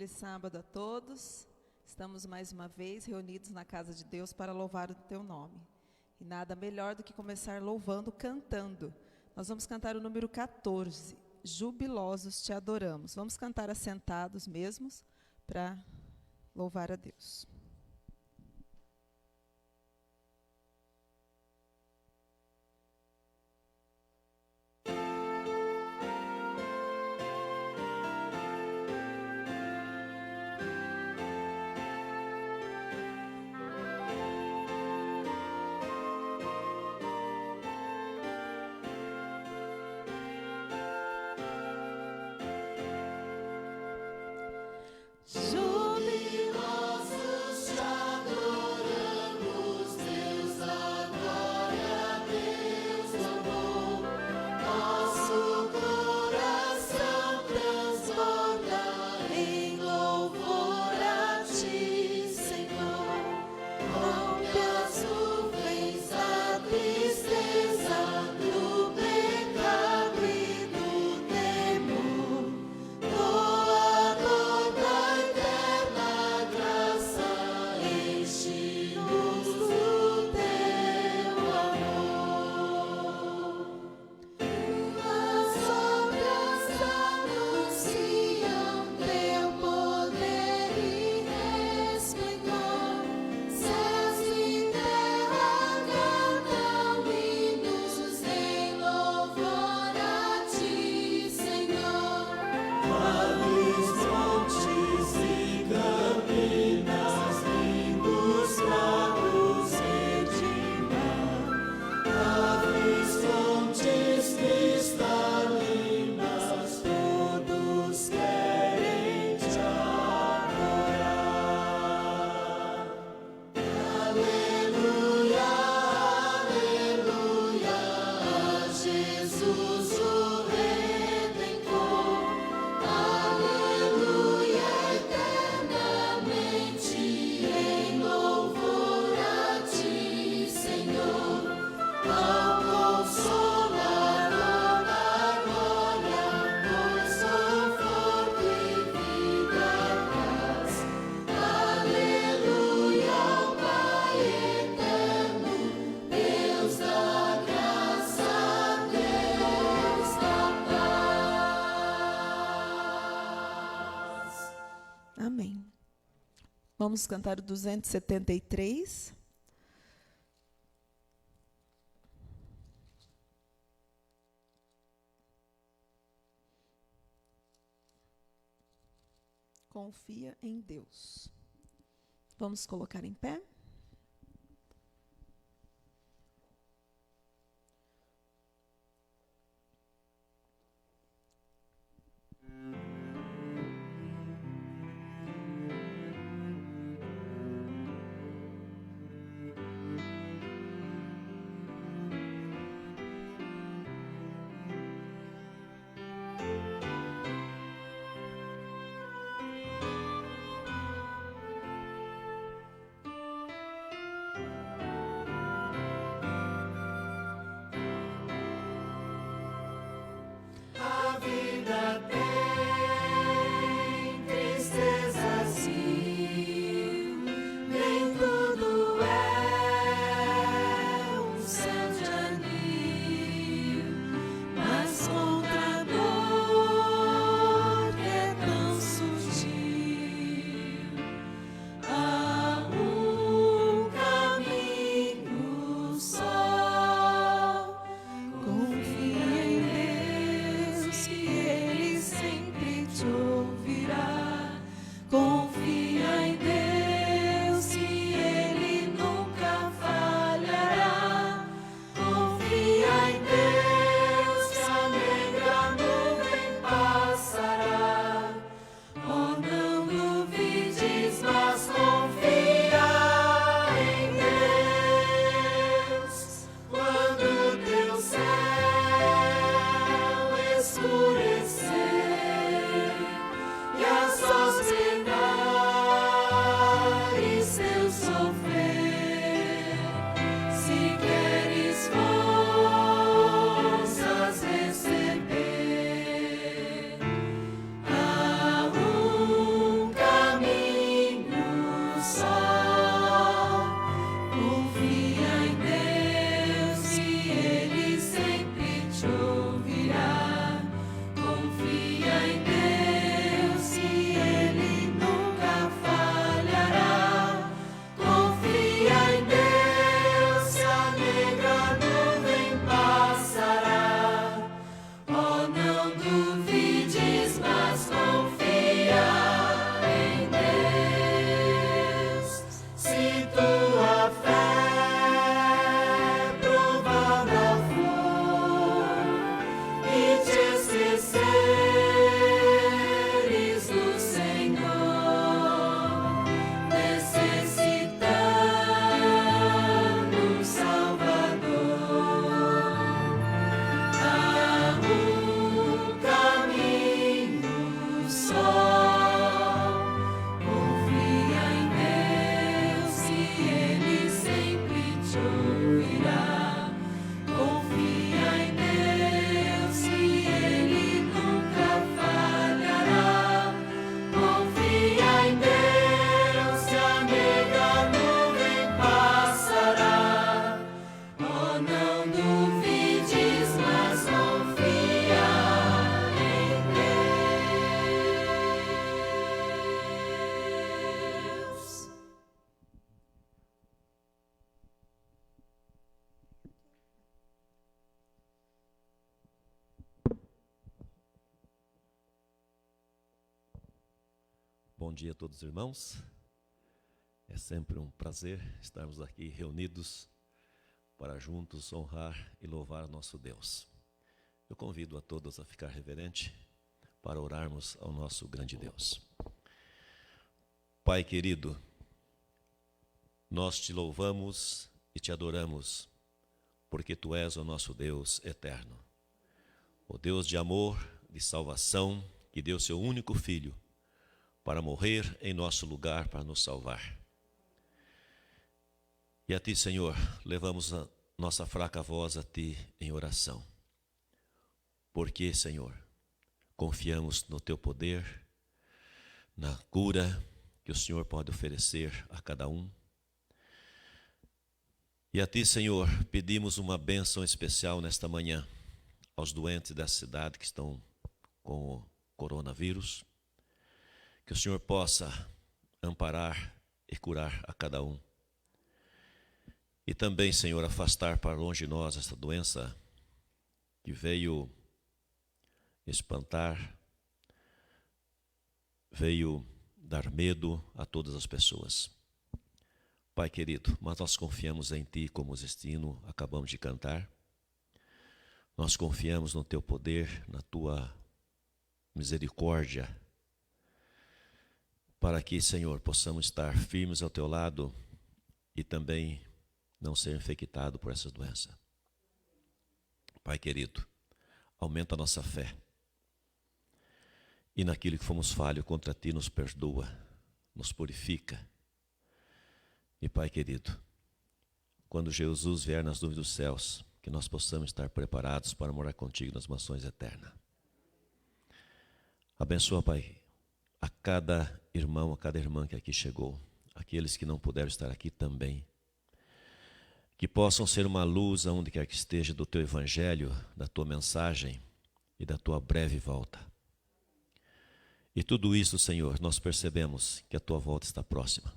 Feliz sábado a todos. Estamos mais uma vez reunidos na casa de Deus para louvar o teu nome. E nada melhor do que começar louvando, cantando. Nós vamos cantar o número 14, Jubilosos te adoramos. Vamos cantar assentados mesmos para louvar a Deus. Amém. Vamos cantar o 273. Confia em Deus. Vamos colocar em pé. Bom dia a todos os irmãos. É sempre um prazer estarmos aqui reunidos para juntos honrar e louvar nosso Deus. Eu convido a todos a ficar reverente para orarmos ao nosso grande Deus. Pai querido, nós te louvamos e te adoramos, porque Tu és o nosso Deus eterno. O Deus de amor, de salvação, que deu Seu único Filho para morrer em nosso lugar, para nos salvar. E a Ti, Senhor, levamos a nossa fraca voz a Ti em oração. Porque, Senhor, confiamos no Teu poder, na cura que o Senhor pode oferecer a cada um. E a Ti, Senhor, pedimos uma bênção especial nesta manhã aos doentes dessa cidade que estão com o coronavírus. Que o Senhor possa amparar e curar a cada um. E também, Senhor, afastar para longe de nós essa doença que veio espantar, veio dar medo a todas as pessoas. Pai querido, mas nós confiamos em Ti como os destino, acabamos de cantar. Nós confiamos no Teu poder, na Tua misericórdia, para que, Senhor, possamos estar firmes ao Teu lado e também não ser infectado por essa doença. Pai querido, aumenta a nossa fé. E naquilo que fomos falhos contra Ti, nos perdoa, nos purifica. E Pai querido, quando Jesus vier nas nuvens dos céus, que nós possamos estar preparados para morar contigo nas mansões eternas. Abençoa, Pai, a cada irmão, a cada irmã que aqui chegou, aqueles que não puderam estar aqui também, que possam ser uma luz aonde quer que esteja do Teu Evangelho, da Tua mensagem e da Tua breve volta. E tudo isso, Senhor, nós percebemos que a Tua volta está próxima.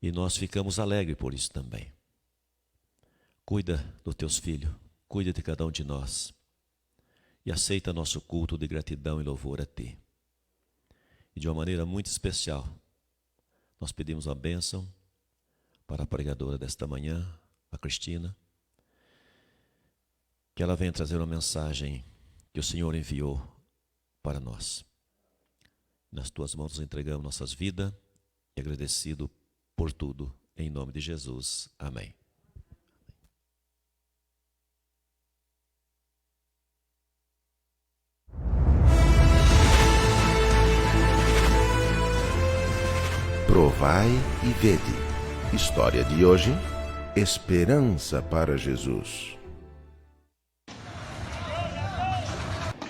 E nós ficamos alegres por isso também. Cuida dos Teus filhos, cuida de cada um de nós e aceita nosso culto de gratidão e louvor a Ti. E de uma maneira muito especial, nós pedimos a bênção para a pregadora desta manhã, a Cristina, que ela venha trazer uma mensagem que o Senhor enviou para nós. Nas Tuas mãos nos entregamos nossas vidas e agradecido por tudo, em nome de Jesus. Amém. Provai e vede. História de hoje: Esperança para Jesus.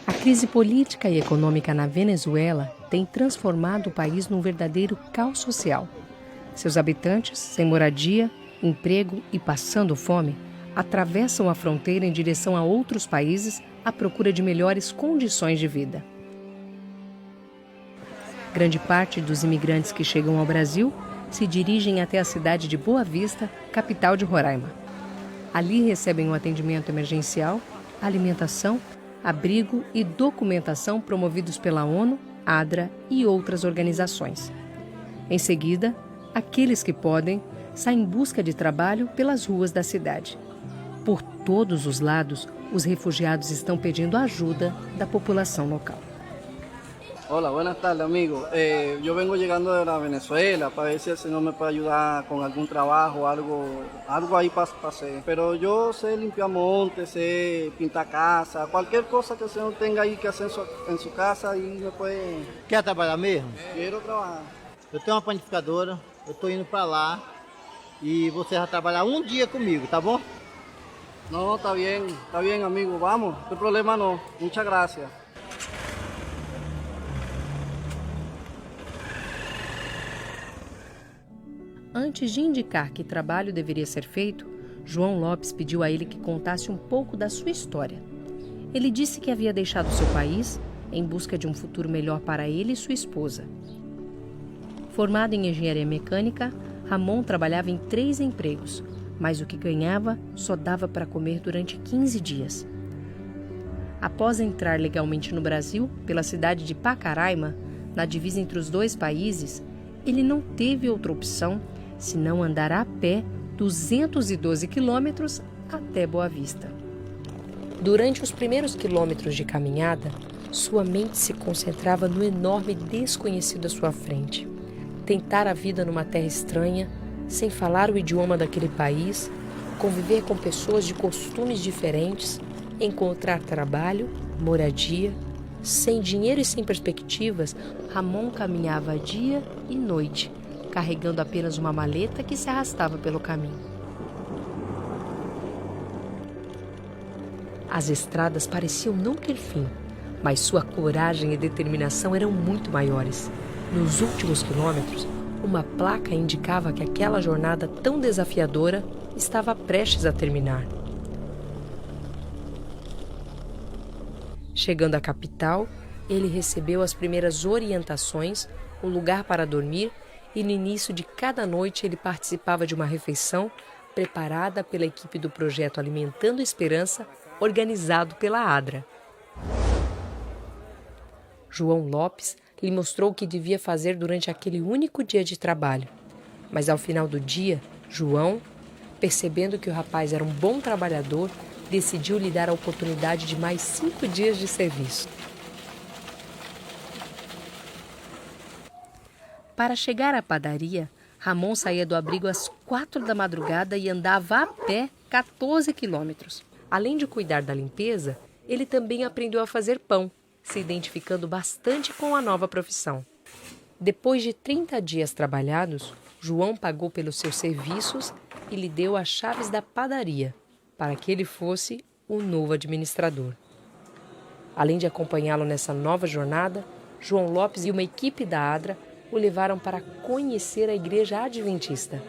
A crise política e econômica na Venezuela tem transformado o país num verdadeiro caos social. Seus habitantes, sem moradia, emprego e passando fome, atravessam a fronteira em direção a outros países à procura de melhores condições de vida. Grande parte dos imigrantes que chegam ao Brasil se dirigem até a cidade de Boa Vista, capital de Roraima. Ali recebem um atendimento emergencial, alimentação, abrigo e documentação promovidos pela ONU, ADRA e outras organizações. Em seguida, aqueles que podem saem em busca de trabalho pelas ruas da cidade. Por todos os lados, os refugiados estão pedindo ajuda da população local. Hola, buenas tardes, amigo. Yo vengo llegando de la Venezuela para ver si el Señor me puede ayudar con algún trabajo, algo ahí para hacer. Pero yo sé limpiar montes, sé pintar casa, cualquier cosa que el Señor tenga ahí que hacer en su casa y me puede... Quer trabalhar mesmo? Quiero trabajar. Eu tenho uma panificadora, eu tô indo para lá e você vai trabalhar um dia comigo, tá bom? No, está bien, amigo, vamos, no hay problema no. Muchas gracias. Antes de indicar que trabalho deveria ser feito, João Lopes pediu a ele que contasse um pouco da sua história. Ele disse que havia deixado seu país em busca de um futuro melhor para ele e sua esposa. Formado em engenharia mecânica, Ramon trabalhava em 3 empregos, mas o que ganhava só dava para comer durante 15 dias. Após entrar legalmente no Brasil, pela cidade de Pacaraima, na divisa entre os dois países, ele não teve outra opção senão andar a pé 212 quilômetros até Boa Vista. Durante os primeiros quilômetros de caminhada, sua mente se concentrava no enorme desconhecido à sua frente. Tentar a vida numa terra estranha, sem falar o idioma daquele país, conviver com pessoas de costumes diferentes, encontrar trabalho, moradia. Sem dinheiro e sem perspectivas, Ramon caminhava dia e noite, carregando apenas uma maleta que se arrastava pelo caminho. As estradas pareciam não ter fim, mas sua coragem e determinação eram muito maiores. Nos últimos quilômetros, uma placa indicava que aquela jornada tão desafiadora estava prestes a terminar. Chegando à capital, ele recebeu as primeiras orientações, o lugar para dormir, e no início de cada noite ele participava de uma refeição preparada pela equipe do projeto Alimentando a Esperança, organizado pela ADRA. João Lopes lhe mostrou o que devia fazer durante aquele único dia de trabalho. Mas ao final do dia, João, percebendo que o rapaz era um bom trabalhador, decidiu lhe dar a oportunidade de mais 5 dias de serviço. Para chegar à padaria, Ramon saía do abrigo às 4 da madrugada e andava a pé 14 quilômetros. Além de cuidar da limpeza, ele também aprendeu a fazer pão, se identificando bastante com a nova profissão. Depois de 30 dias trabalhados, João pagou pelos seus serviços e lhe deu as chaves da padaria, para que ele fosse o novo administrador. Além de acompanhá-lo nessa nova jornada, João Lopes e uma equipe da ADRA o levaram para conhecer a igreja adventista.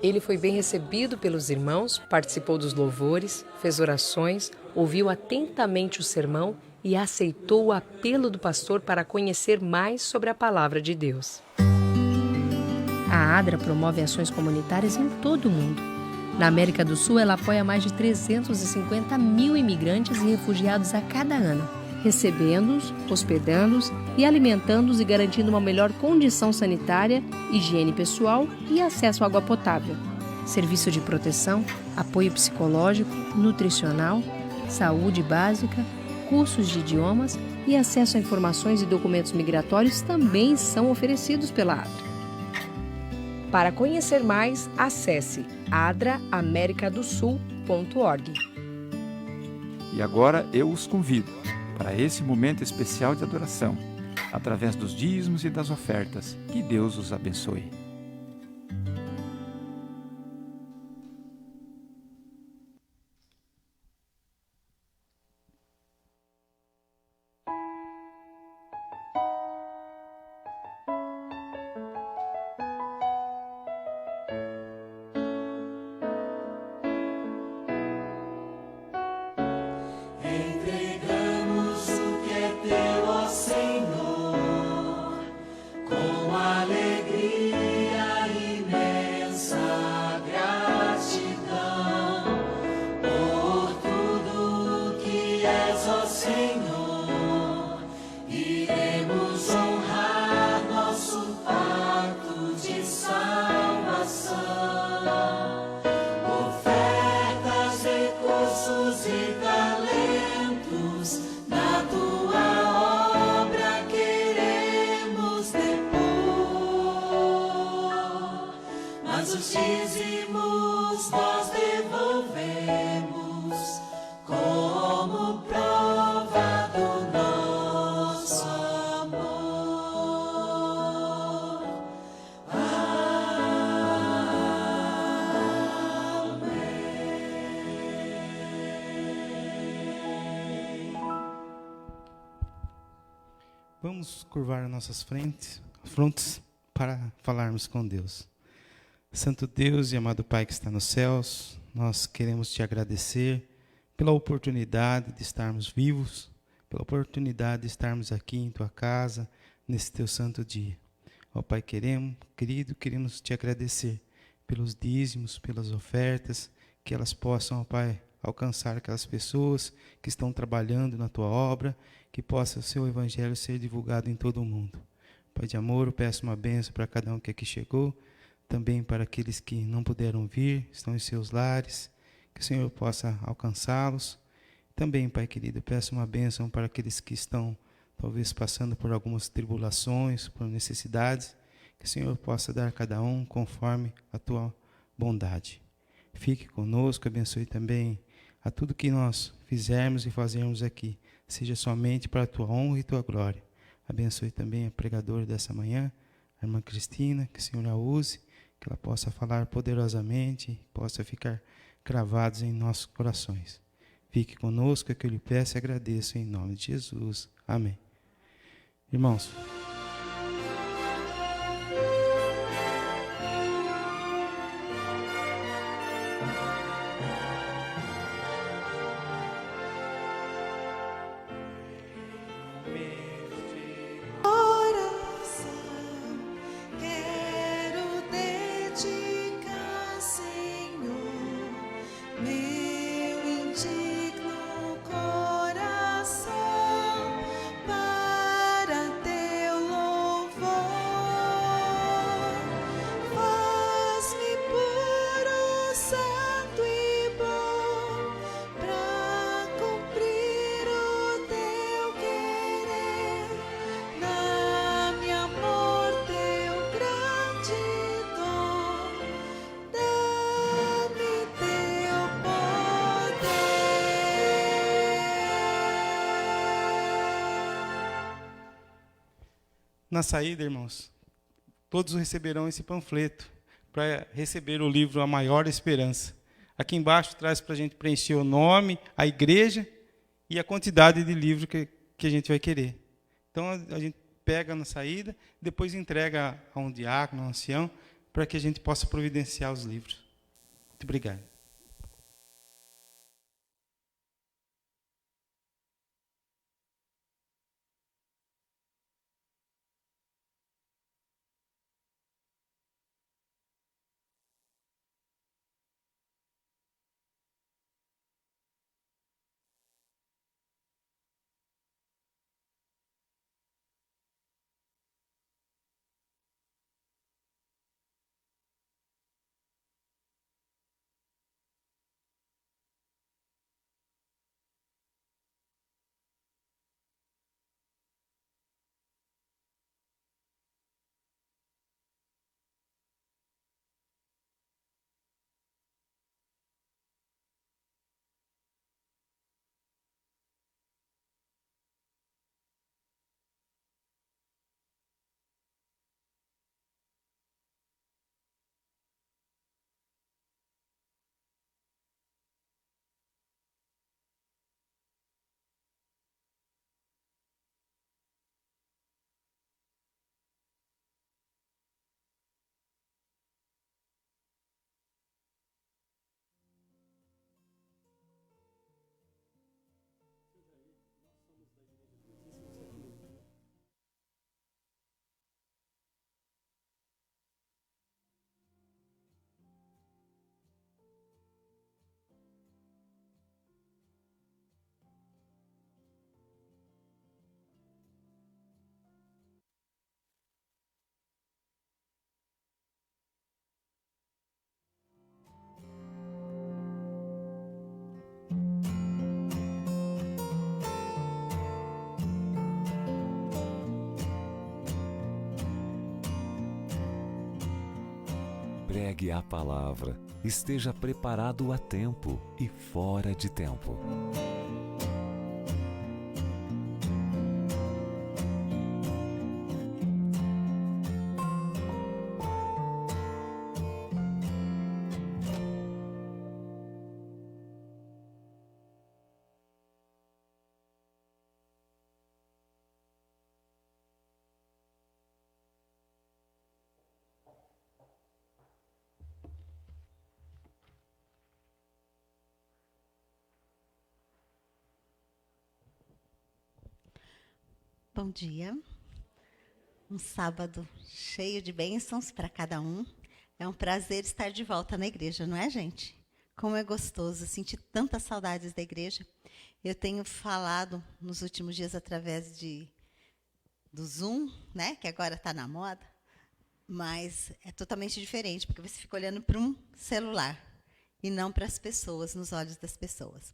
Ele foi bem recebido pelos irmãos, participou dos louvores, fez orações, ouviu atentamente o sermão e aceitou o apelo do pastor para conhecer mais sobre a palavra de Deus. A ADRA promove ações comunitárias em todo o mundo. Na América do Sul, ela apoia mais de 350 mil imigrantes e refugiados a cada ano, recebendo-os, hospedando-os e alimentando-os e garantindo uma melhor condição sanitária, higiene pessoal e acesso à água potável, serviço de proteção, apoio psicológico, nutricional, saúde básica, cursos de idiomas e acesso a informações e documentos migratórios também são oferecidos pela ADRA. Para conhecer mais, acesse adraamericadosul.org. E agora eu os convido para esse momento especial de adoração, através dos dízimos e das ofertas. Que Deus os abençoe. Vamos curvar nossas frontes para falarmos com Deus. Santo Deus e amado Pai que está nos céus, nós queremos te agradecer pela oportunidade de estarmos vivos, pela oportunidade de estarmos aqui em tua casa, nesse teu santo dia. Ó Pai, queremos te agradecer pelos dízimos, pelas ofertas, que elas possam, ó Pai, alcançar aquelas pessoas que estão trabalhando na tua obra, que possa o seu evangelho ser divulgado em todo o mundo. Pai de amor, eu peço uma bênção para cada um que aqui chegou, também para aqueles que não puderam vir, estão em seus lares, que o Senhor possa alcançá-los. Também, Pai querido, eu peço uma bênção para aqueles que estão talvez passando por algumas tribulações, por necessidades, que o Senhor possa dar a cada um conforme a tua bondade. Fique conosco, abençoe também a tudo que nós fizermos e fazermos aqui, seja somente para a tua honra e tua glória. Abençoe também a pregadora dessa manhã, a irmã Cristina, que o Senhor a use, que ela possa falar poderosamente, possa ficar cravados em nossos corações. Fique conosco, é que eu lhe peço e agradeço em nome de Jesus. Amém. Irmãos, na saída, irmãos, todos receberão esse panfleto para receber o livro A Maior Esperança. Aqui embaixo traz para a gente preencher o nome, a igreja e a quantidade de livro que a gente vai querer. Então, a gente pega na saída, depois entrega a um diácono, a um ancião, para que a gente possa providenciar os livros. Muito obrigado. Pregue a palavra, esteja preparado a tempo e fora de tempo. Bom dia. Um sábado cheio de bênçãos para cada um. É um prazer estar de volta na igreja, não é, gente? Como é gostoso, senti tantas saudades da igreja. Eu tenho falado nos últimos dias através de Zoom, né, que agora está na moda, mas é totalmente diferente, porque você fica olhando para um celular e não para as pessoas, nos olhos das pessoas.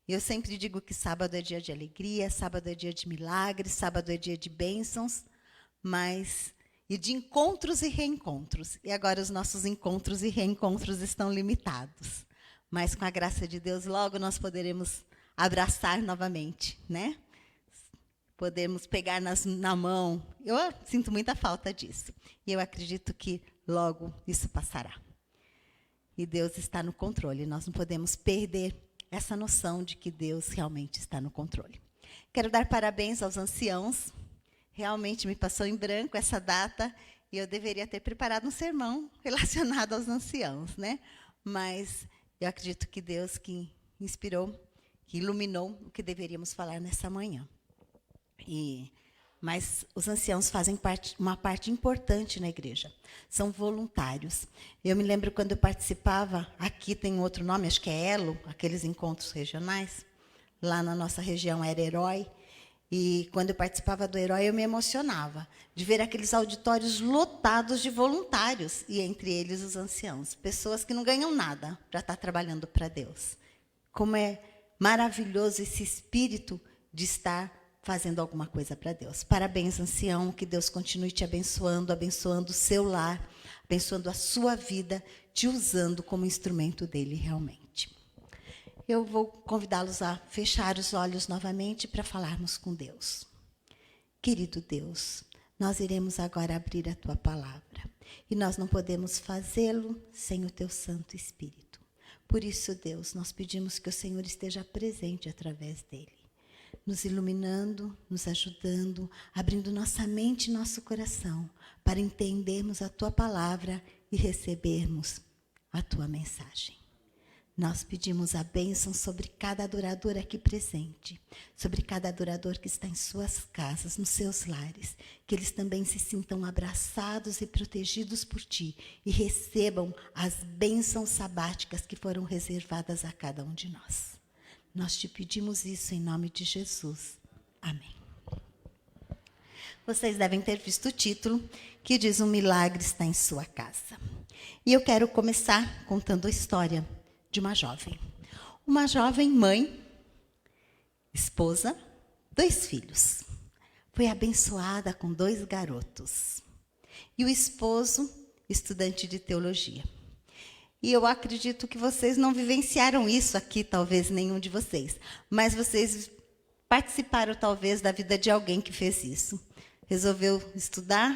E eu sempre digo que sábado é dia de alegria, sábado é dia de milagres, sábado é dia de bênçãos, e de encontros e reencontros. E agora os nossos encontros e reencontros estão limitados. Mas com a graça de Deus, logo nós poderemos abraçar novamente, né? Podemos pegar na mão. Eu sinto muita falta disso. E eu acredito que logo isso passará. E Deus está no controle. Nós não podemos perder essa noção de que Deus realmente está no controle. Quero dar parabéns aos anciãos. Realmente me passou em branco essa data e eu deveria ter preparado um sermão relacionado aos anciãos, né? Mas eu acredito que Deus que inspirou, que iluminou o que deveríamos falar nessa manhã. Mas os anciãos fazem uma parte importante na igreja. São voluntários. Eu me lembro quando eu participava, aqui tem outro nome, acho que é Elo, aqueles encontros regionais. Lá na nossa região era Herói. E quando eu participava do Herói, eu me emocionava de ver aqueles auditórios lotados de voluntários, e entre eles os anciãos, pessoas que não ganham nada para estar trabalhando para Deus. Como é maravilhoso esse espírito de estar fazendo alguma coisa para Deus. Parabéns, ancião, que Deus continue te abençoando, abençoando o seu lar, abençoando a sua vida, te usando como instrumento dele realmente. Eu vou convidá-los a fechar os olhos novamente para falarmos com Deus. Querido Deus, nós iremos agora abrir a Tua palavra. E nós não podemos fazê-lo sem o Teu Santo Espírito. Por isso, Deus, nós pedimos que o Senhor esteja presente através dele, nos iluminando, nos ajudando, abrindo nossa mente e nosso coração para entendermos a Tua palavra e recebermos a Tua mensagem. Nós pedimos a bênção sobre cada adorador aqui presente, sobre cada adorador que está em suas casas, nos seus lares, que eles também se sintam abraçados e protegidos por Ti e recebam as bênçãos sabáticas que foram reservadas a cada um de nós. Nós te pedimos isso em nome de Jesus. Amém. Vocês devem ter visto o título, que diz: Um milagre está em sua casa. E eu quero começar contando a história de uma jovem mãe, esposa, 2 filhos. Foi abençoada com 2 garotos. E o esposo, estudante de teologia. E eu acredito que vocês não vivenciaram isso aqui, talvez nenhum de vocês, mas vocês participaram talvez da vida de alguém que fez isso. Resolveu estudar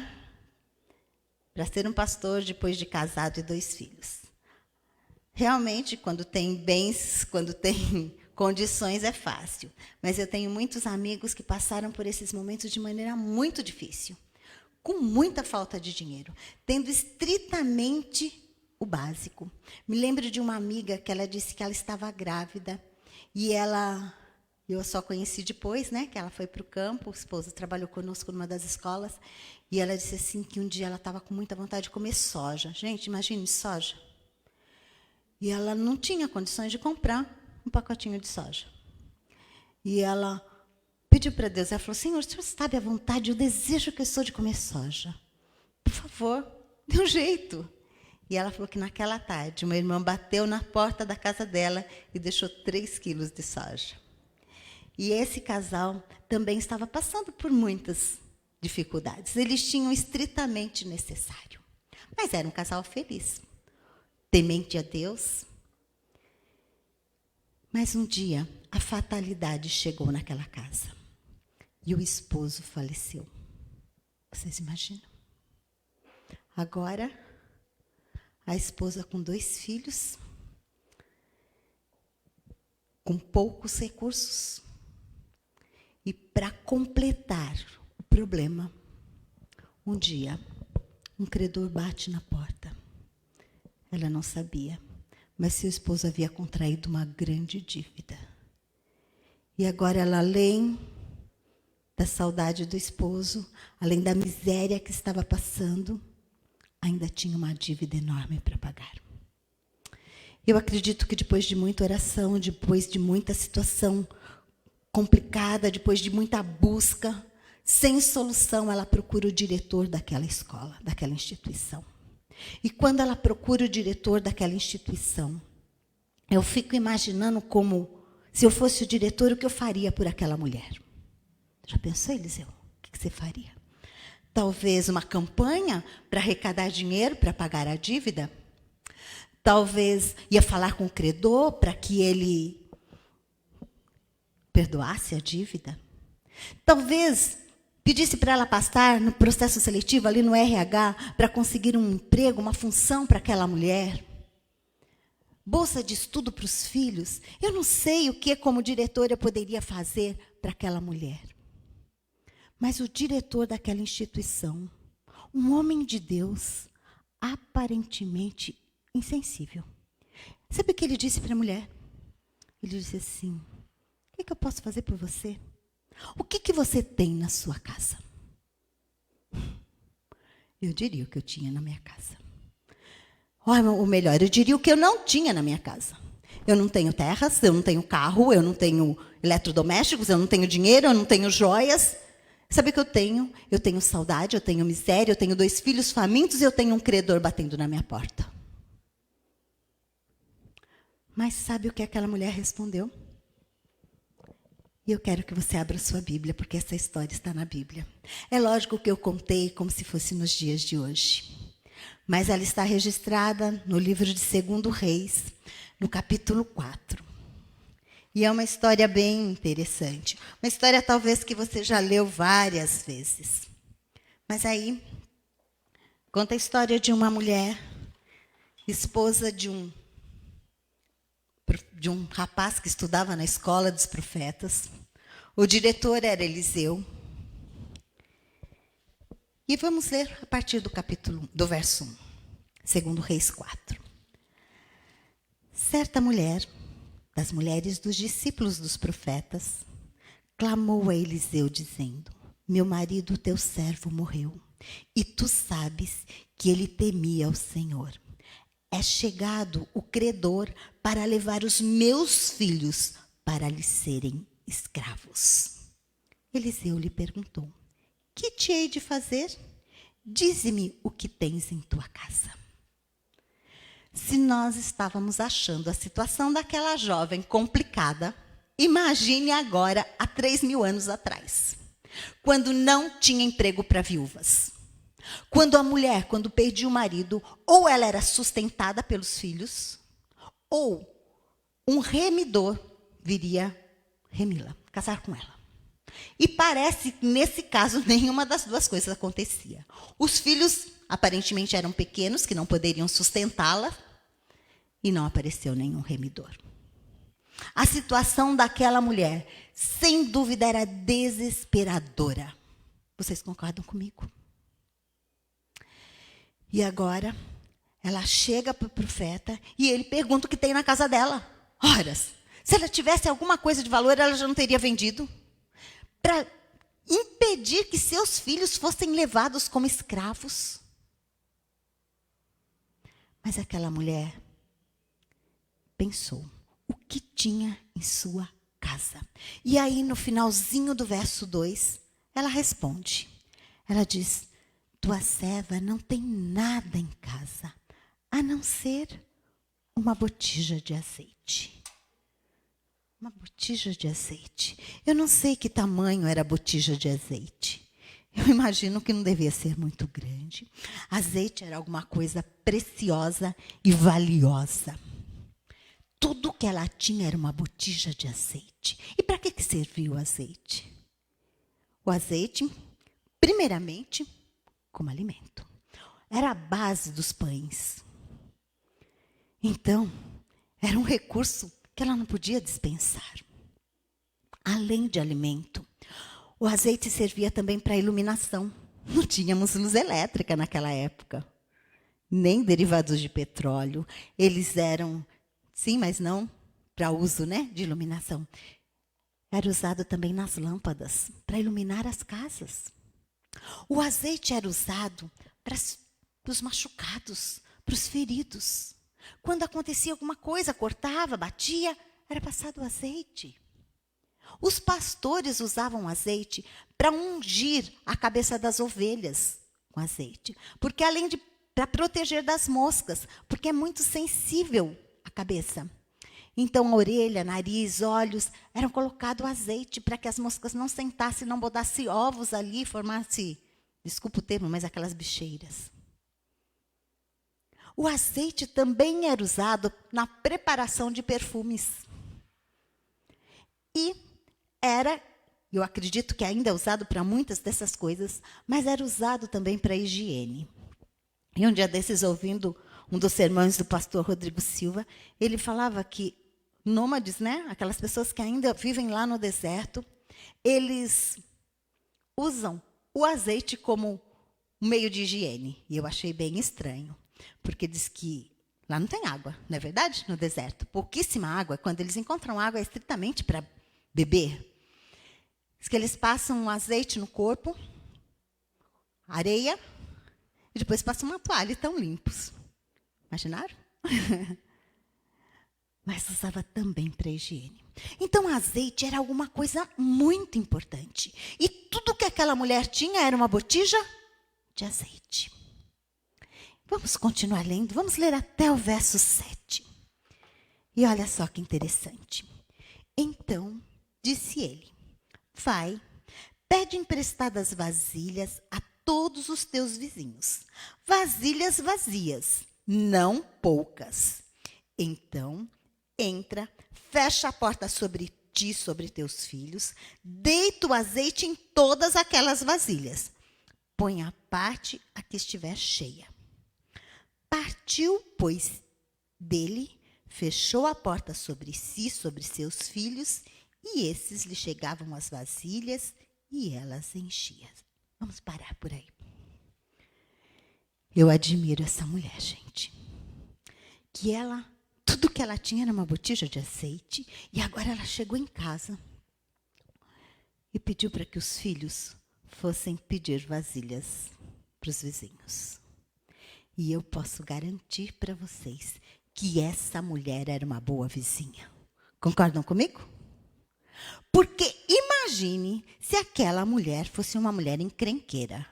para ser um pastor depois de casado e 2 filhos. Realmente, quando tem bens, quando tem condições, é fácil. Mas eu tenho muitos amigos que passaram por esses momentos de maneira muito difícil, com muita falta de dinheiro, tendo estritamente o básico. Me lembro de uma amiga que ela disse que ela estava grávida, e eu só conheci depois, né, que ela foi para o campo, o esposo trabalhou conosco numa das escolas, e ela disse assim que um dia ela estava com muita vontade de comer soja. Gente, imagine soja. E ela não tinha condições de comprar um pacotinho de soja. E ela pediu para Deus, ela falou: Senhor, o Senhor sabe a vontade, o desejo que eu sou de comer soja. Por favor, dê um jeito. E ela falou que naquela tarde, uma irmã bateu na porta da casa dela e deixou 3 quilos de soja. E esse casal também estava passando por muitas dificuldades. Eles tinham estritamente necessário. Mas era um casal feliz, temente a Deus. Mas um dia, a fatalidade chegou naquela casa. E o esposo faleceu. Vocês imaginam? Agora, a esposa com 2 filhos, com poucos recursos. E para completar o problema, um dia, um credor bate na porta. Ela não sabia, mas seu esposo havia contraído uma grande dívida. E agora ela, além da saudade do esposo, além da miséria que estava passando, ainda tinha uma dívida enorme para pagar. Eu acredito que depois de muita oração, depois de muita situação complicada, depois de muita busca, Sem solução, ela procura o diretor daquela escola, daquela instituição. E quando ela procura o diretor daquela instituição, eu fico imaginando como, se eu fosse o diretor, o que eu faria por aquela mulher. Já pensou, Eliseu? O que você faria? Talvez uma campanha para arrecadar dinheiro para pagar a dívida? Talvez ia falar com o credor para que ele perdoasse a dívida? Talvez pedisse para ela passar no processo seletivo, ali no RH, para conseguir um emprego, uma função para aquela mulher? Bolsa de estudo para os filhos? Eu não sei o que, como diretora, eu poderia fazer para aquela mulher. Mas o diretor daquela instituição, um homem de Deus, aparentemente insensível. Sabe o que ele disse para a mulher? Ele disse assim: o que eu posso fazer por você? O que você tem na sua casa? Eu diria o que eu tinha na minha casa. Ou melhor, eu diria o que eu não tinha na minha casa. Eu não tenho terras, eu não tenho carro, eu não tenho eletrodomésticos, eu não tenho dinheiro, eu não tenho joias. Sabe o que eu tenho? Eu tenho saudade, eu tenho miséria, eu tenho 2 filhos famintos e eu tenho um credor batendo na minha porta. Mas sabe o que aquela mulher respondeu? E eu quero que você abra sua Bíblia, porque essa história está na Bíblia. É lógico que eu contei como se fosse nos dias de hoje. Mas ela está registrada no livro de 2 Reis, no capítulo 4. E é uma história bem interessante. Uma história talvez que você já leu várias vezes. Mas aí conta a história de uma mulher, esposa de um rapaz que estudava na escola dos profetas. O diretor era Eliseu. E vamos ler a partir do verso 1, 2 Reis 4. Certa mulher, das mulheres dos discípulos dos profetas, clamou a Eliseu, dizendo: meu marido, teu servo, morreu, e tu sabes que ele temia ao Senhor. É chegado o credor para levar os meus filhos para lhe serem escravos. Eliseu lhe perguntou: que te hei de fazer? Dize-me o que tens em tua casa. Se nós estávamos achando a situação daquela jovem complicada, imagine agora há 3.000 anos atrás, quando não tinha emprego para viúvas. Quando a mulher, quando perdia o marido, ou ela era sustentada pelos filhos, ou um remidor viria remi-la, casar com ela. E parece que, nesse caso, nenhuma das duas coisas acontecia. Os filhos, aparentemente, eram pequenos, que não poderiam sustentá-la, e não apareceu nenhum remidor. A situação daquela mulher, sem dúvida, era desesperadora. Vocês concordam comigo? E agora, ela chega para o profeta e ele pergunta o que tem na casa dela. Ora, se ela tivesse alguma coisa de valor, ela já não teria vendido. Para impedir que seus filhos fossem levados como escravos. Mas aquela mulher pensou o que tinha em sua casa. E aí, no finalzinho do verso 2, ela responde. Ela diz: tua serva não tem nada em casa, a não ser uma botija de azeite. Uma botija de azeite. Eu não sei que tamanho era a botija de azeite. Eu imagino que não devia ser muito grande. Azeite era alguma coisa preciosa e valiosa. Tudo que ela tinha era uma botija de azeite. E para que servia o azeite? O azeite, primeiramente, como alimento. Era a base dos pães. Então, era um recurso que ela não podia dispensar. Além de alimento, o azeite servia também para iluminação. Não tínhamos luz elétrica naquela época, nem derivados de petróleo. Eles eram, sim, mas não para uso, de iluminação. Era usado também nas lâmpadas, para iluminar as casas. O azeite era usado para os machucados, para os feridos. Quando acontecia alguma coisa, cortava, batia, era passado o azeite. Os pastores usavam azeite para ungir a cabeça das ovelhas com azeite. Porque além de para proteger das moscas, porque é muito sensível a cabeça. Então, a orelha, nariz, olhos, eram colocado azeite para que as moscas não sentassem, não botassem ovos ali, formasse, desculpa o termo, mas aquelas bicheiras. O azeite também era usado na preparação de perfumes. E era, eu acredito que ainda é usado para muitas dessas coisas, mas era usado também para higiene. E um dia desses, ouvindo um dos sermões do pastor Rodrigo Silva, ele falava que nômades, né, aquelas pessoas que ainda vivem lá no deserto, eles usam o azeite como um meio de higiene. E eu achei bem estranho, porque diz que lá não tem água, não é verdade? No deserto, pouquíssima água. Quando eles encontram água, é estritamente para beber. Diz que eles passam um azeite no corpo, areia, e depois passam uma toalha e estão limpos. Imaginaram? Mas usava também para higiene. Então, azeite era alguma coisa muito importante. E tudo que aquela mulher tinha era uma botija de azeite. Vamos continuar lendo, vamos ler até o verso 7. E olha só que interessante. Então, disse ele, vai, pede emprestadas vasilhas a todos os teus vizinhos. Vasilhas vazias, não poucas. Então, entra, fecha a porta sobre ti, sobre teus filhos, deita o azeite em todas aquelas vasilhas. Põe a parte a que estiver cheia. Partiu, pois, dele, fechou a porta sobre si, sobre seus filhos, e esses lhe chegavam as vasilhas e elas enchiam. Vamos parar por aí. Eu admiro essa mulher, gente. Que ela, tudo que ela tinha era uma botija de azeite, e agora ela chegou em casa e pediu para que os filhos fossem pedir vasilhas para os vizinhos. E eu posso garantir para vocês que essa mulher era uma boa vizinha. Concordam comigo? Porque imagine se aquela mulher fosse uma mulher encrenqueira,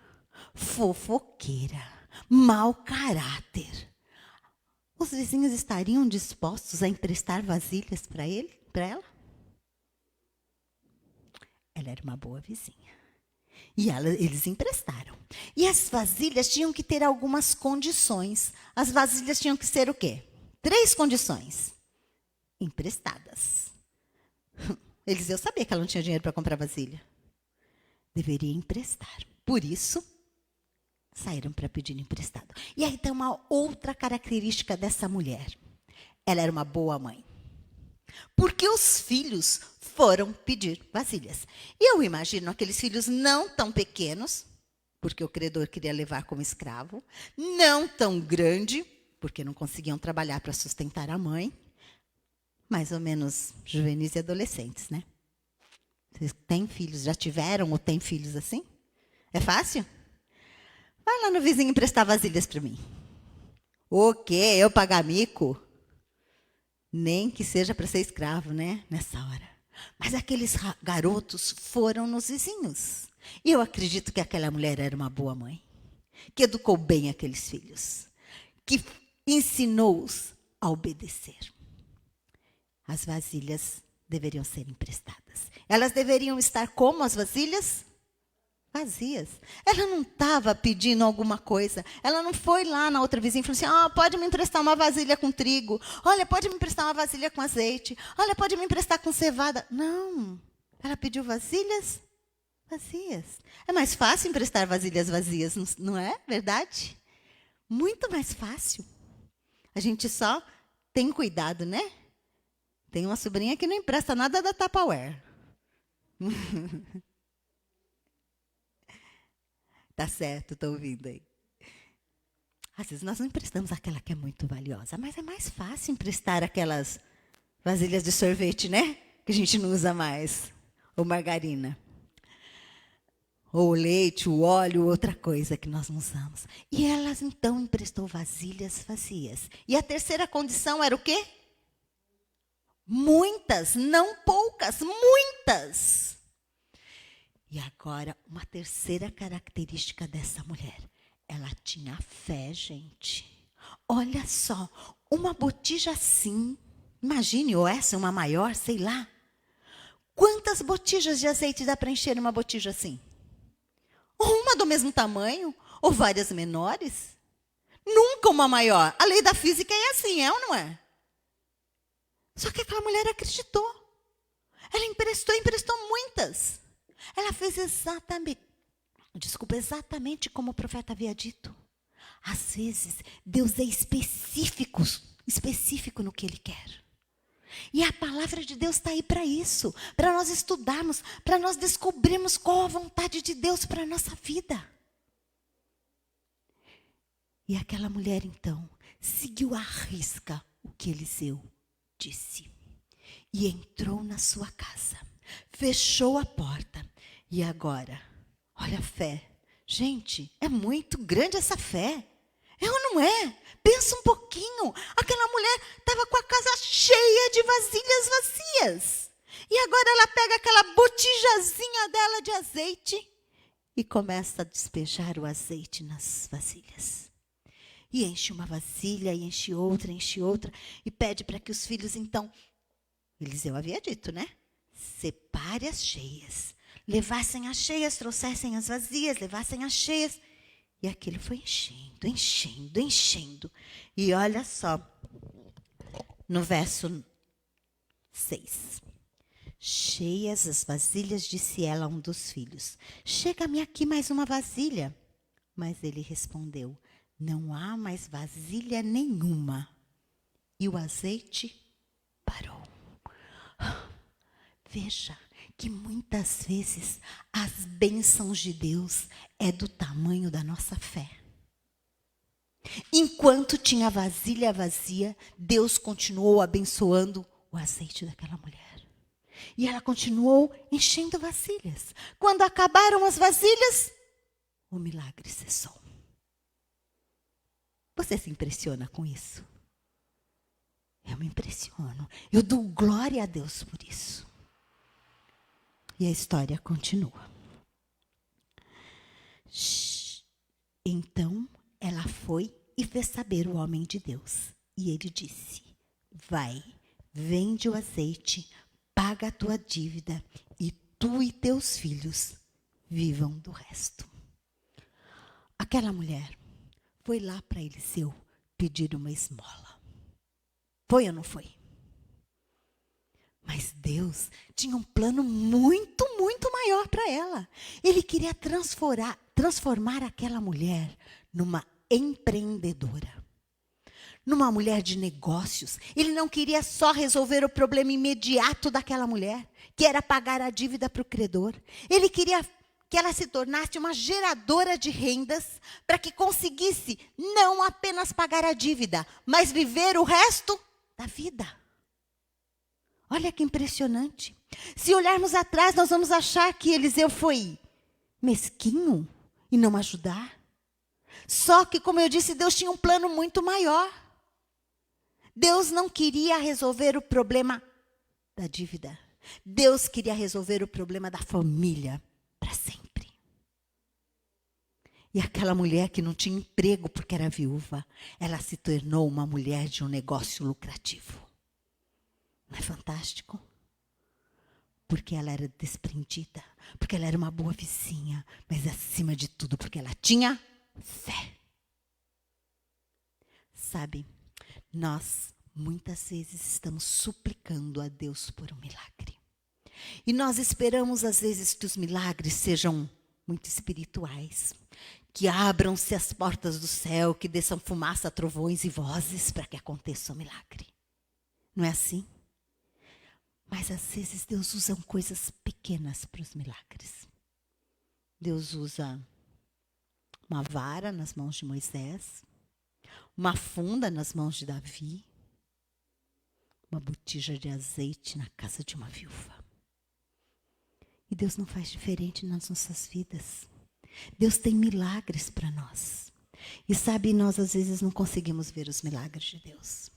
fofoqueira, mau caráter. Os vizinhos estariam dispostos a emprestar vasilhas para ela? Ela era uma boa vizinha. E eles emprestaram. E as vasilhas tinham que ter algumas condições. As vasilhas tinham que ser o quê? 3 condições. Emprestadas. Eliseu sabia que ela não tinha dinheiro para comprar vasilha. Deveria emprestar. Por isso, saíram para pedir emprestado. E aí tem uma outra característica dessa mulher. Ela era uma boa mãe. Porque os filhos foram pedir vasilhas. E eu imagino aqueles filhos não tão pequenos, porque o credor queria levar como escravo, não tão grande, porque não conseguiam trabalhar para sustentar a mãe, mais ou menos juvenis e adolescentes, né? Vocês têm filhos, já tiveram ou têm filhos assim? É fácil? Vai lá no vizinho emprestar vasilhas para mim. O quê? Eu pagar mico? Nem que seja para ser escravo, né? Nessa hora. Mas aqueles garotos foram nos vizinhos. E eu acredito que aquela mulher era uma boa mãe, que educou bem aqueles filhos, que ensinou-os a obedecer. As vasilhas deveriam ser emprestadas. Elas deveriam estar como as vasilhas? Vazias. Ela não estava pedindo alguma coisa. Ela não foi lá na outra vizinha e falou assim, pode me emprestar uma vasilha com trigo. Olha, pode me emprestar uma vasilha com azeite. Olha, pode me emprestar com cevada. Não. Ela pediu vasilhas vazias. É mais fácil emprestar vasilhas vazias, não é verdade? Muito mais fácil. A gente só tem cuidado, né? Tem uma sobrinha que não empresta nada da Tupperware. Tá certo, estou ouvindo aí. Às vezes nós não emprestamos aquela que é muito valiosa, mas é mais fácil emprestar aquelas vasilhas de sorvete, né? Que a gente não usa mais. Ou margarina. Ou o leite, o óleo, outra coisa que nós não usamos. E elas, então, emprestou vasilhas vazias. E a terceira condição era o quê? Muitas, não poucas, muitas. E agora, uma terceira característica dessa mulher. Ela tinha fé, gente. Olha só, uma botija assim. Imagine, ou essa, uma maior, sei lá. Quantas botijas de azeite dá para encher uma botija assim? Ou uma do mesmo tamanho, ou várias menores. Nunca uma maior. A lei da física é assim, é ou não é? Só que aquela mulher acreditou. Ela emprestou muitas. Ela fez exatamente como o profeta havia dito. Às vezes, Deus é específico no que Ele quer. E a palavra de Deus está aí para isso, para nós estudarmos, para nós descobrirmos qual a vontade de Deus para a nossa vida. E aquela mulher, então, seguiu à risca o que Eliseu disse. E entrou na sua casa, fechou a porta. E agora, olha a fé. Gente, é muito grande essa fé. É ou não é? Pensa um pouquinho. Aquela mulher estava com a casa cheia de vasilhas vazias. E agora ela pega aquela botijazinha dela de azeite e começa a despejar o azeite nas vasilhas. E enche uma vasilha, e enche outra, e pede para que os filhos, então, Eliseu havia dito, né? Separe as cheias. Levassem as cheias, trouxessem as vazias, levassem as cheias. E aquilo foi enchendo. E olha só, no verso 6. Cheias as vasilhas, disse ela a um dos filhos. Chega-me aqui mais uma vasilha. Mas ele respondeu, não há mais vasilha nenhuma. E o azeite parou. Veja que muitas vezes as bênçãos de Deus é do tamanho da nossa fé. Enquanto tinha vasilha vazia, Deus continuou abençoando o azeite daquela mulher. E ela continuou enchendo vasilhas. Quando acabaram as vasilhas, o milagre cessou. Você se impressiona com isso? Eu me impressiono. Eu dou glória a Deus por isso. E a história continua. Então, ela foi e fez saber o homem de Deus. E ele disse, vai, vende o azeite, paga a tua dívida, e tu e teus filhos vivam do resto. Aquela mulher foi lá para Eliseu pedir uma esmola. Foi ou não foi? Mas Deus tinha um plano muito maior para ela. Ele queria transformar aquela mulher numa empreendedora. Numa mulher de negócios. Ele não queria só resolver o problema imediato daquela mulher, que era pagar a dívida para o credor. Ele queria que ela se tornasse uma geradora de rendas para que conseguisse não apenas pagar a dívida, mas viver o resto da vida. Olha que impressionante. Se olharmos atrás, nós vamos achar que Eliseu foi mesquinho e não ajudar. Só que, como eu disse, Deus tinha um plano muito maior. Deus não queria resolver o problema da dívida. Deus queria resolver o problema da família para sempre. E aquela mulher que não tinha emprego porque era viúva, ela se tornou uma mulher de um negócio lucrativo. Não é fantástico? Porque ela era desprendida, porque ela era uma boa vizinha, mas acima de tudo porque ela tinha fé. Sabe, nós muitas vezes estamos suplicando a Deus por um milagre. E nós esperamos às vezes que os milagres sejam muito espirituais, que abram-se as portas do céu, que desçam fumaça, trovões e vozes para que aconteça o milagre. Não é assim? Mas às vezes Deus usa coisas pequenas para os milagres. Deus usa uma vara nas mãos de Moisés, uma funda nas mãos de Davi, uma botija de azeite na casa de uma viúva. E Deus não faz diferente nas nossas vidas. Deus tem milagres para nós. E sabe, nós às vezes não conseguimos ver os milagres de Deus.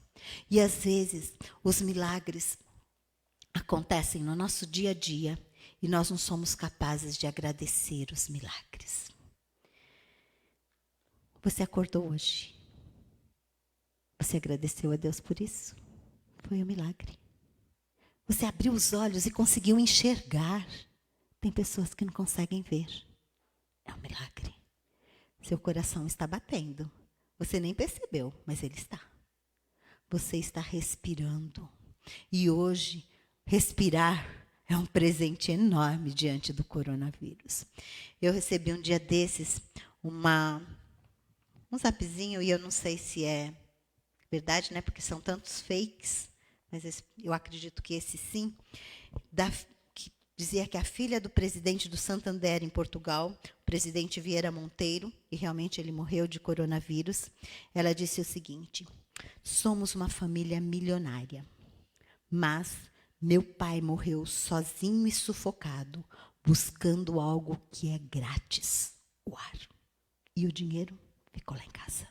E às vezes os milagres acontecem no nosso dia a dia e nós não somos capazes de agradecer os milagres. Você acordou hoje? Você agradeceu a Deus por isso? Foi um milagre. Você abriu os olhos e conseguiu enxergar. Tem pessoas que não conseguem ver. É um milagre. Seu coração está batendo. Você nem percebeu, mas ele está. Você está respirando. E hoje, respirar é um presente enorme diante do coronavírus. Eu recebi um dia desses um zapzinho, e eu não sei se é verdade, né? Porque são tantos fakes, mas eu acredito que esse sim, que dizia que a filha do presidente do Santander em Portugal, o presidente Vieira Monteiro, e realmente ele morreu de coronavírus, ela disse o seguinte: somos uma família milionária, mas meu pai morreu sozinho e sufocado, buscando algo que é grátis, o ar. E o dinheiro ficou lá em casa.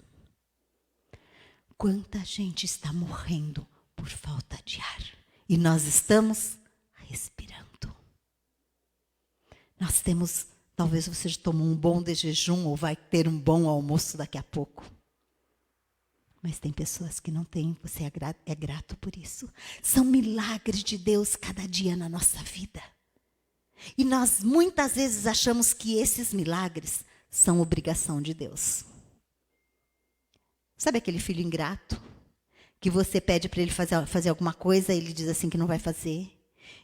Quanta gente está morrendo por falta de ar. E nós estamos respirando. Nós temos, talvez você já tomou um bom de jejum ou vai ter um bom almoço daqui a pouco. Mas tem pessoas que não têm, você é grato por isso. São milagres de Deus cada dia na nossa vida. E nós muitas vezes achamos que esses milagres são obrigação de Deus. Sabe aquele filho ingrato? Que você pede para ele fazer alguma coisa, ele diz assim que não vai fazer.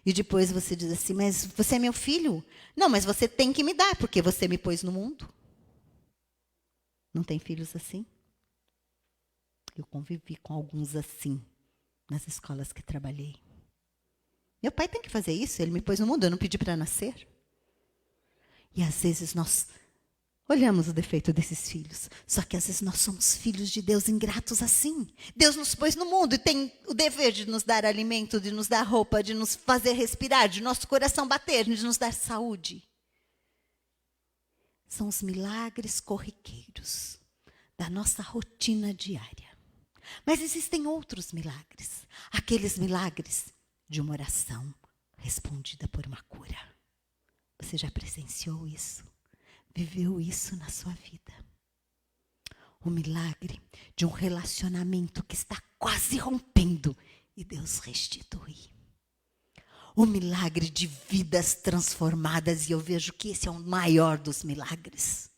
E depois você diz assim, mas você é meu filho? Não, mas você tem que me dar, porque você me pôs no mundo. Não tem filhos assim? Eu convivi com alguns assim, nas escolas que trabalhei. Meu pai tem que fazer isso, ele me pôs no mundo, eu não pedi para nascer. E às vezes nós olhamos o defeito desses filhos. Só que às vezes nós somos filhos de Deus ingratos assim. Deus nos pôs no mundo e tem o dever de nos dar alimento, de nos dar roupa, de nos fazer respirar, de nosso coração bater, de nos dar saúde. São os milagres corriqueiros da nossa rotina diária. Mas existem outros milagres. Aqueles milagres de uma oração respondida por uma cura. Você já presenciou isso? Viveu isso na sua vida? O milagre de um relacionamento que está quase rompendo e Deus restitui. O milagre de vidas transformadas, e eu vejo que esse é o maior dos milagres.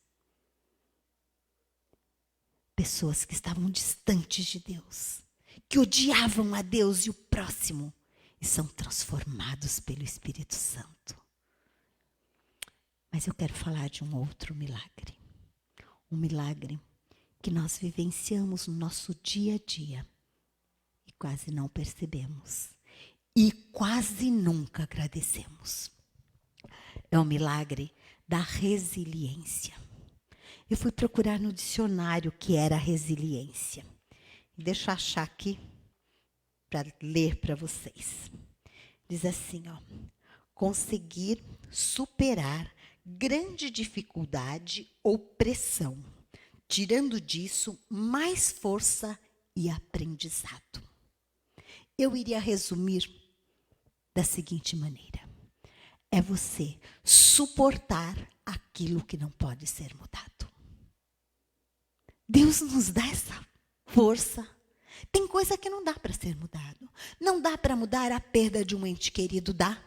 Pessoas que estavam distantes de Deus, que odiavam a Deus e o próximo, e são transformados pelo Espírito Santo. Mas eu quero falar de um outro milagre. Um milagre que nós vivenciamos no nosso dia a dia e quase não percebemos. E quase nunca agradecemos. É o milagre da resiliência. Eu fui procurar no dicionário o que era resiliência. Deixa eu achar aqui para ler para vocês. Diz assim, ó: conseguir superar grande dificuldade ou pressão, tirando disso mais força e aprendizado. Eu iria resumir da seguinte maneira: é você suportar aquilo que não pode ser mudado. Deus nos dá essa força. Tem coisa que não dá para ser mudado. Não dá para mudar a perda de um ente querido, dá.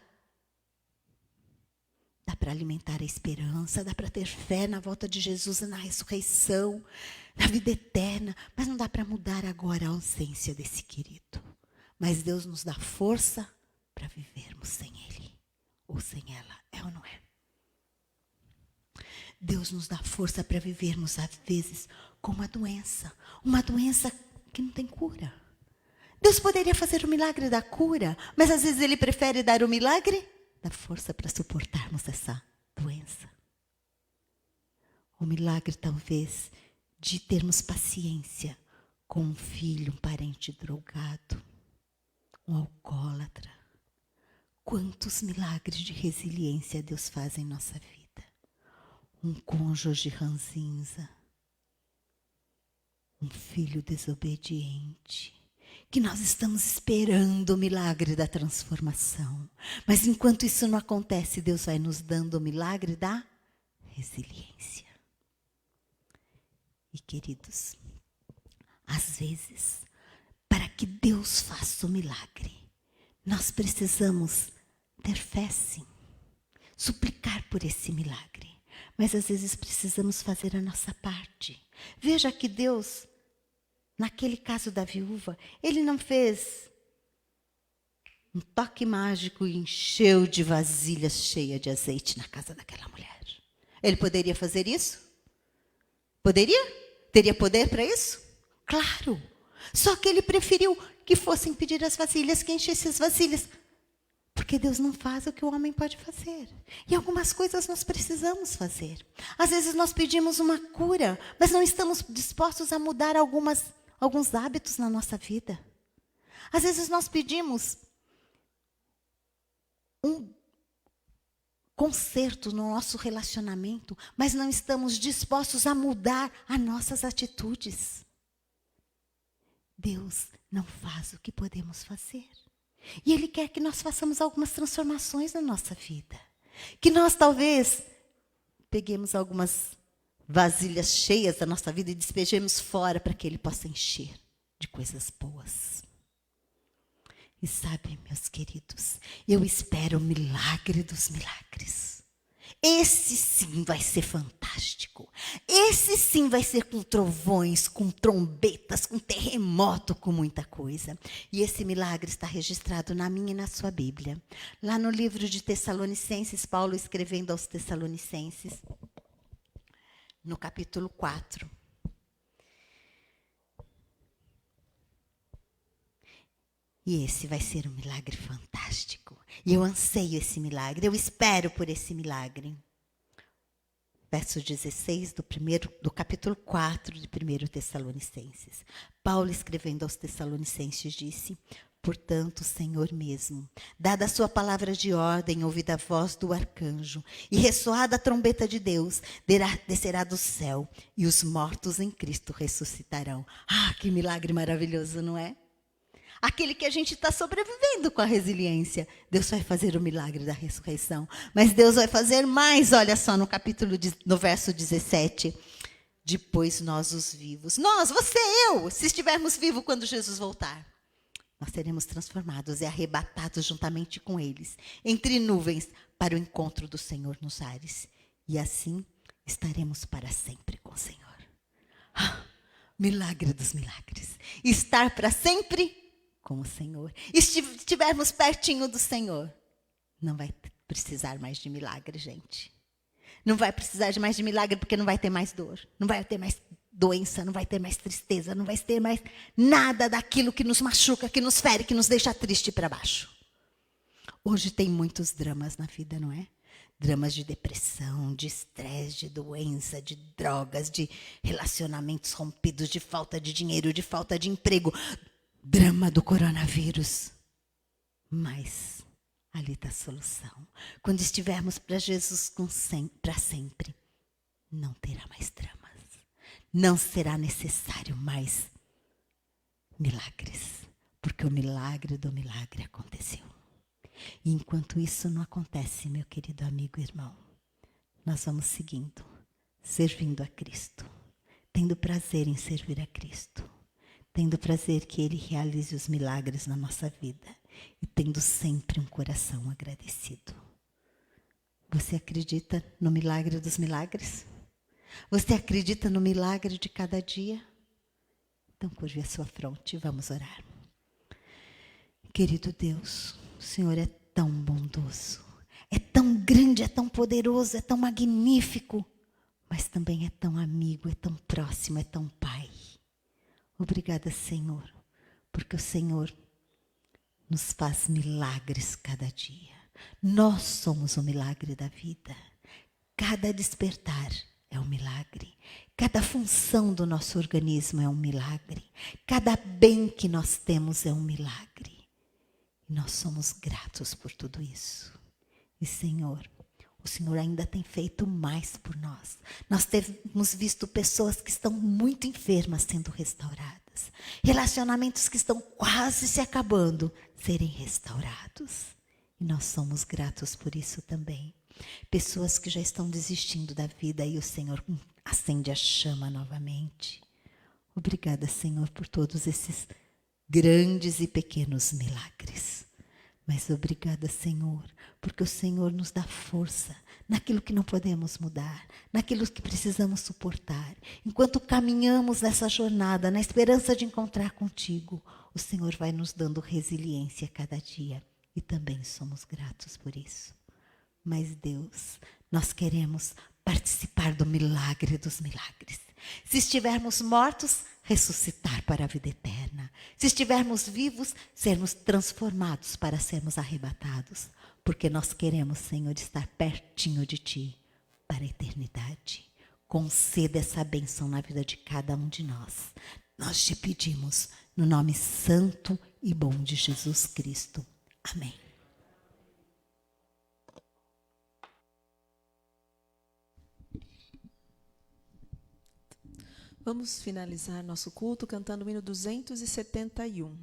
Dá para alimentar a esperança, dá para ter fé na volta de Jesus e na ressurreição, na vida eterna, mas não dá para mudar agora a ausência desse querido. Mas Deus nos dá força para vivermos sem Ele, ou sem ela, é ou não é? Deus nos dá força para vivermos, às vezes, com uma doença que não tem cura. Deus poderia fazer o milagre da cura, mas às vezes Ele prefere dar o milagre da força para suportarmos essa doença. O milagre, talvez, de termos paciência com um filho, um parente drogado, um alcoólatra. Quantos milagres de resiliência Deus faz em nossa vida. Um cônjuge ranzinza, um filho desobediente, que nós estamos esperando o milagre da transformação. Mas enquanto isso não acontece, Deus vai nos dando o milagre da resiliência. E queridos, às vezes, para que Deus faça o milagre, nós precisamos ter fé, sim. Suplicar por esse milagre. Mas às vezes precisamos fazer a nossa parte. Veja que Deus, naquele caso da viúva, Ele não fez um toque mágico e encheu de vasilhas cheias de azeite na casa daquela mulher. Ele poderia fazer isso? Poderia? Teria poder para isso? Claro. Só que Ele preferiu que fossem pedir as vasilhas, que enchessem as vasilhas. Porque Deus não faz o que o homem pode fazer. E algumas coisas nós precisamos fazer. Às vezes nós pedimos uma cura, mas não estamos dispostos a mudar alguns hábitos na nossa vida. Às vezes nós pedimos um conserto no nosso relacionamento, mas não estamos dispostos a mudar as nossas atitudes. Deus não faz o que podemos fazer. E Ele quer que nós façamos algumas transformações na nossa vida. Que nós talvez peguemos algumas vasilhas cheias da nossa vida e despejemos fora para que Ele possa encher de coisas boas. E sabe, meus queridos, eu espero o milagre dos milagres. Esse sim vai ser fantástico. Esse sim vai ser com trovões, com trombetas, com terremoto, com muita coisa. E esse milagre está registrado na minha e na sua Bíblia. Lá no livro de Tessalonicenses, Paulo escrevendo aos Tessalonicenses, no capítulo 4. E esse vai ser um milagre fantástico. E eu anseio esse milagre, eu espero por esse milagre. Verso 16 do capítulo 4 de 1 Tessalonicenses. Paulo, escrevendo aos Tessalonicenses, disse: portanto, o Senhor mesmo, dada a sua palavra de ordem, ouvida a voz do arcanjo, e ressoada a trombeta de Deus, descerá do céu, e os mortos em Cristo ressuscitarão. Ah, que milagre maravilhoso, não é? Aquele que a gente está sobrevivendo com a resiliência. Deus vai fazer o milagre da ressurreição. Mas Deus vai fazer mais, olha só, no verso 17. Depois nós os vivos. Nós, você, eu, se estivermos vivos quando Jesus voltar, nós seremos transformados e arrebatados juntamente com eles, entre nuvens, para o encontro do Senhor nos ares. E assim estaremos para sempre com o Senhor. Ah, milagre dos milagres. Estar para sempre com o Senhor. E se estivermos pertinho do Senhor, não vai precisar mais de milagre, gente. Não vai precisar de mais de milagre porque não vai ter mais dor. Não vai ter mais doença, não vai ter mais tristeza, não vai ter mais nada daquilo que nos machuca, que nos fere, que nos deixa triste para baixo. Hoje tem muitos dramas na vida, não é? Dramas de depressão, de estresse, de doença, de drogas, de relacionamentos rompidos, de falta de dinheiro, de falta de emprego. Drama do coronavírus. Mas ali está a solução. Quando estivermos para Jesus para sempre, não terá mais dramas. Não será necessário mais milagres. Porque o milagre do milagre aconteceu. E enquanto isso não acontece, meu querido amigo e irmão, nós vamos seguindo, servindo a Cristo, tendo prazer em servir a Cristo. Tendo prazer que Ele realize os milagres na nossa vida. E tendo sempre um coração agradecido. Você acredita no milagre dos milagres? Você acredita no milagre de cada dia? Então curve a sua fronte e vamos orar. Querido Deus, o Senhor é tão bondoso. É tão grande, é tão poderoso, é tão magnífico. Mas também é tão amigo, é tão próximo, é tão Pai. Obrigada, Senhor, porque o Senhor nos faz milagres cada dia. Nós somos o milagre da vida. Cada despertar é um milagre. Cada função do nosso organismo é um milagre. Cada bem que nós temos é um milagre. E nós somos gratos por tudo isso. E, Senhor, o Senhor ainda tem feito mais por nós. Nós temos visto pessoas que estão muito enfermas sendo restauradas. Relacionamentos que estão quase se acabando serem restaurados. E nós somos gratos por isso também. Pessoas que já estão desistindo da vida e o Senhor acende a chama novamente. Obrigada, Senhor, por todos esses grandes e pequenos milagres. Mas obrigada, Senhor, porque o Senhor nos dá força naquilo que não podemos mudar, naquilo que precisamos suportar. Enquanto caminhamos nessa jornada, na esperança de encontrar contigo, o Senhor vai nos dando resiliência a cada dia. E também somos gratos por isso. Mas Deus, nós queremos participar do milagre dos milagres. Se estivermos mortos, ressuscitar para a vida eterna. Se estivermos vivos, sermos transformados para sermos arrebatados. Porque nós queremos, Senhor, estar pertinho de Ti para a eternidade. Conceda essa bênção na vida de cada um de nós. Nós te pedimos no nome santo e bom de Jesus Cristo. Amém. Vamos finalizar nosso culto cantando o hino 271.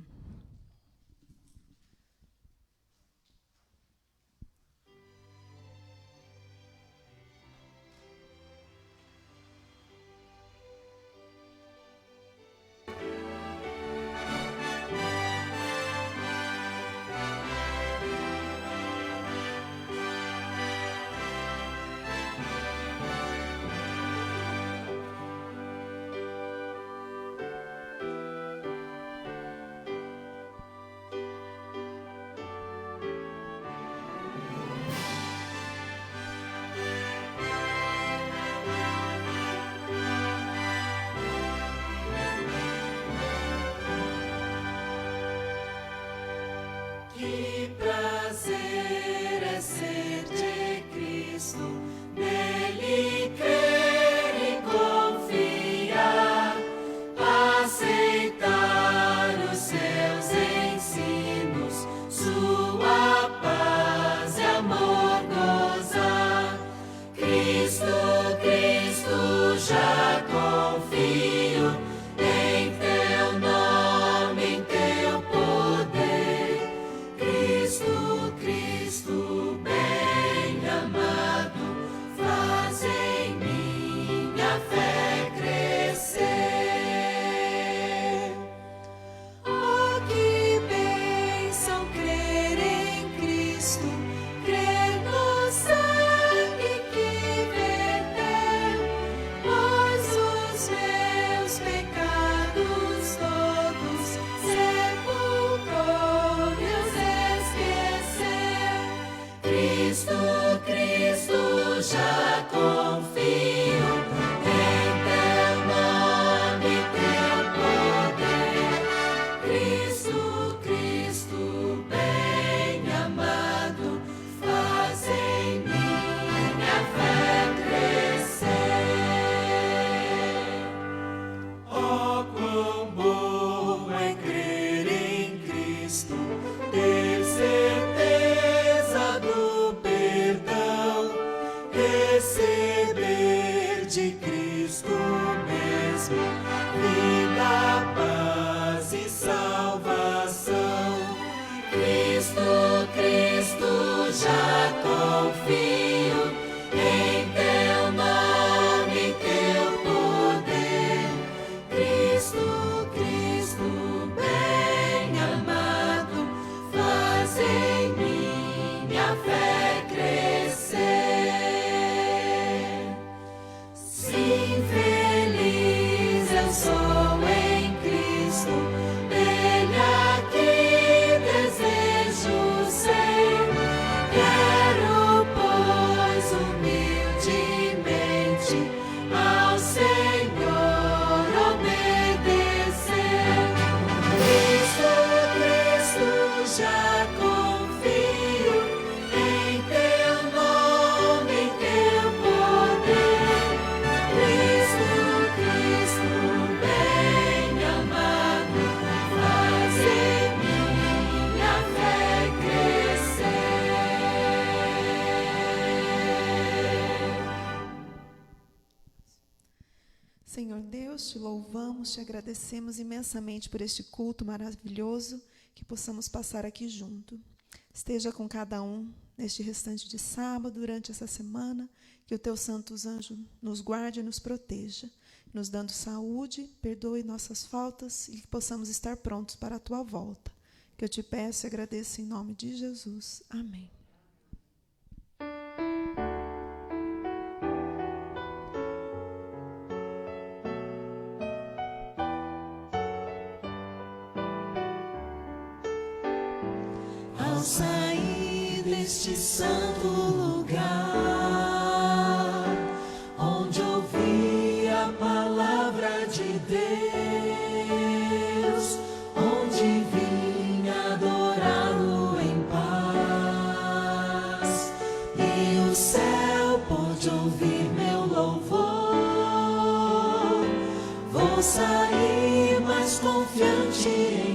Cristo, bem amado, faz em mim Deus, te louvamos, te agradecemos imensamente por este culto maravilhoso que possamos passar aqui junto. Esteja com cada um neste restante de sábado, durante essa semana, que o teu santos anjos nos guarde e nos proteja, nos dando saúde, perdoe nossas faltas e que possamos estar prontos para a tua volta. Que eu te peço e agradeço em nome de Jesus. Amém. Ao sair deste santo lugar, onde ouvi a palavra de Deus, onde vim adorá-lo em paz, e o céu pôde ouvir meu louvor, vou sair mais confiante em